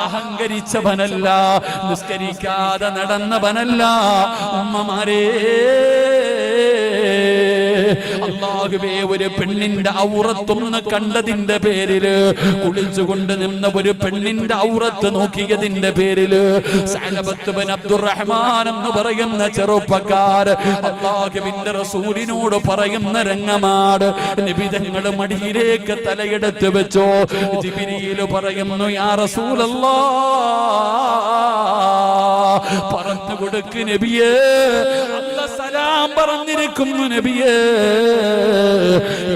അഹങ്കരിച്ചവനല്ല, നിസ്കരിക്കാതെ നടന്നവനല്ല. ഉമ്മമാരേ, അല്ലാഹുവേ, ഒരു പെണ്ണിന്റെ ഔറത്തൊന്ന് കണ്ടതിന്റെ പേരില്, കുളിച്ചുകൊണ്ട് നിന്ന ഒരു പെണ്ണിന്റെ ഔറത്ത് നോക്കിയതിന്റെ പേരില് സഅലബത്ത് ബിൻ അബ്ദുറഹ്മാൻ എന്ന് പറയുന്ന ചെറുപ്പക്കാർ അല്ലാഹുവിന്റെ റസൂലിനോട് പറയുന്ന രംഗമാണ്. നബി തങ്ങൾ മടിയിലേക്ക് തലയെടുത്ത് വെച്ചോ. ജിബ്രീൽ പറയുന്നു, യാ റസൂലല്ലാഹ്, പറഞ്ഞു കൊടുക്ക് നബിയേ, അല്ലാഹ് സലാം പറഞ്ഞിരിക്കുന്നു നബിയേ.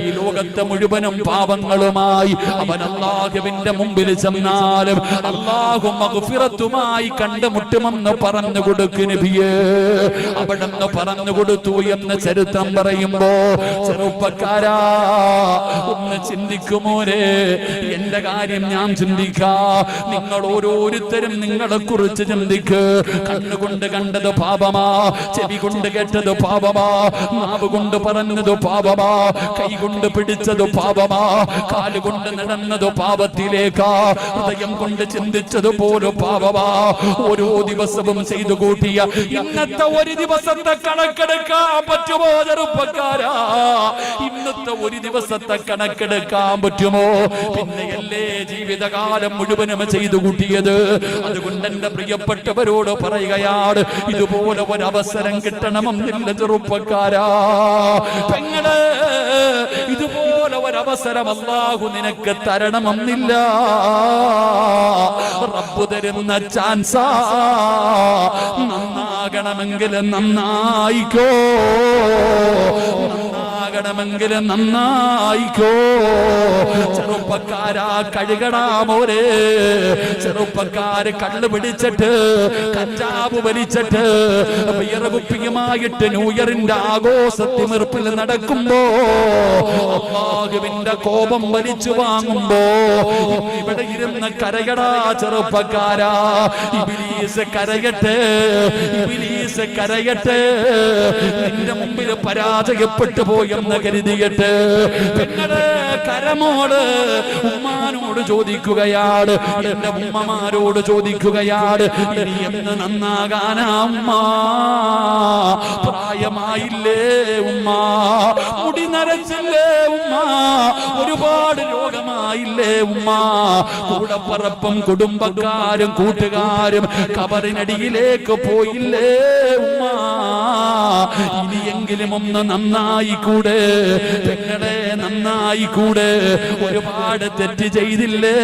ഈ ലോകത്തെ മുഴുവനും പാപങ്ങളുമായി അവൻ അല്ലാഹുവിന്റെ മുമ്പിൽ ചെന്നാലും അല്ലാഹു മഗ്ഫിറത്തുമായി കണ്ടുമുട്ടുമെന്ന് പറഞ്ഞു കൊടുക്ക് നബിയേ. അവിടെന്ന് പറഞ്ഞു കൊടുത്തു എന്ന് ചരിത്രം പറയുമ്പോ, ചെറുപ്പക്കാരാ, ഒന്ന് ചിന്തിക്കുമോരെ, എന്റെ കാര്യം ഞാൻ ചിന്തിക്കാ, നിങ്ങൾ ഓരോരുത്തരും നിങ്ങളെ കുറിച്ച് ചിന്തിക്ക്. കണ്ണുകൊണ്ട് കണ്ടത് പാപമാ, ചെവി കൊണ്ട് കേട്ടത് പാപമാ, നാവ് കൊണ്ട് പറഞ്ഞത് പാപമാ, കൈ കൊണ്ട് പിടിച്ചത് പാപമാ, കാലുകൊണ്ട് നടന്നത് പാപത്തിലേക്കാ, ഹൃദയം കൊണ്ട് ചിന്തിച്ചത് പോലും പാപമാ. ഓരോ ദിവസവും ചെയ്തു കൂട്ടിയ ഇന്നത്തെ ഒരു ദിവസത്തെ കണക്കെടുക്കാൻ പറ്റുമോ ചെറുപ്പക്കാരാ? ഇന്നത്തെ ഒരു ദിവസത്തെ കണക്കെടുക്കാൻ പറ്റുമോ? പിന്നെയല്ലേ ജീവിതകാലം മുഴുവനും ചെയ്തു കൂട്ടിയത്. അതുകൊണ്ട് എന്റെ പ്രിയപ്പെട്ടവരോട് പറയുകയാണ്, ഇതുപോലെ ഒരവസരം കിട്ടണമെന്നില്ല ചെറുപ്പക്കാരാ. പെങ്ങള്, ഇതുപോലെ ഒരവസരം അല്ലാഹു നിനക്ക് തരണമെന്നില്ല. റബ്ബ് തരുന്ന ചാൻസാ. നന്നാകണമെങ്കിൽ നന്നായിക്കോ, നന്നാകണമെങ്കിൽ നന്നായിക്കോ. ചെറുപ്പക്കാരാ, കഴുകടാ മോരെ. ചെറുപ്പക്കാര് കള്ള് പിടിച്ചിട്ട്, കഞ്ചാവ് വലിച്ചിട്ട്, വിയർകുപ്പിയുമായിട്ട് ന്യൂഇയറിന്റെ ആഘോഷത്തിമിർപ്പിൽ നടക്കുമ്പോ, അല്ലാഹുവിന്റെ കോപം വലിച്ചു വാങ്ങുമ്പോ, ഇവിടെ ഇരുന്ന് കരയടാ ചെറുപ്പക്കാരാ. ഇബ്ലീസ് കരയട്ടെ, ഇബ്ലീസ് കരയട്ടെ. നിന്റെ മുമ്പിൽ പരാജയപ്പെട്ടു പോയെന്ന് കരുതിയിട്ട് പെങ്ങളെ കരമോട് ഉമ്മാനോട് ചോദിക്കുകയാണ്, എന്റെ ഉമ്മമാരോട് ചോദിക്കുകയാണ്, ഇനി എന്ന് നന്നാകാനാ ഉമ്മ? പ്രായമായില്ലേ ഉമ്മ? മുടി നരച്ചില്ലേ ഉമ്മ? ഒരുപാട് രോഗമായില്ലേ ഉമ്മ? കൂടപ്പറപ്പും കുടുംബക്കാരും കൂട്ടുകാരും കബറിനടിയിലേക്ക് പോയില്ലേ ഉമ്മ? ഇനിയെങ്കിലും ഒന്ന് നന്നായിക്കൂടെ പെങ്ങളെ, നന്നായിക്കൂടെ? ഒരുപാട് തെറ്റ് ചെയ്തില്ലേ?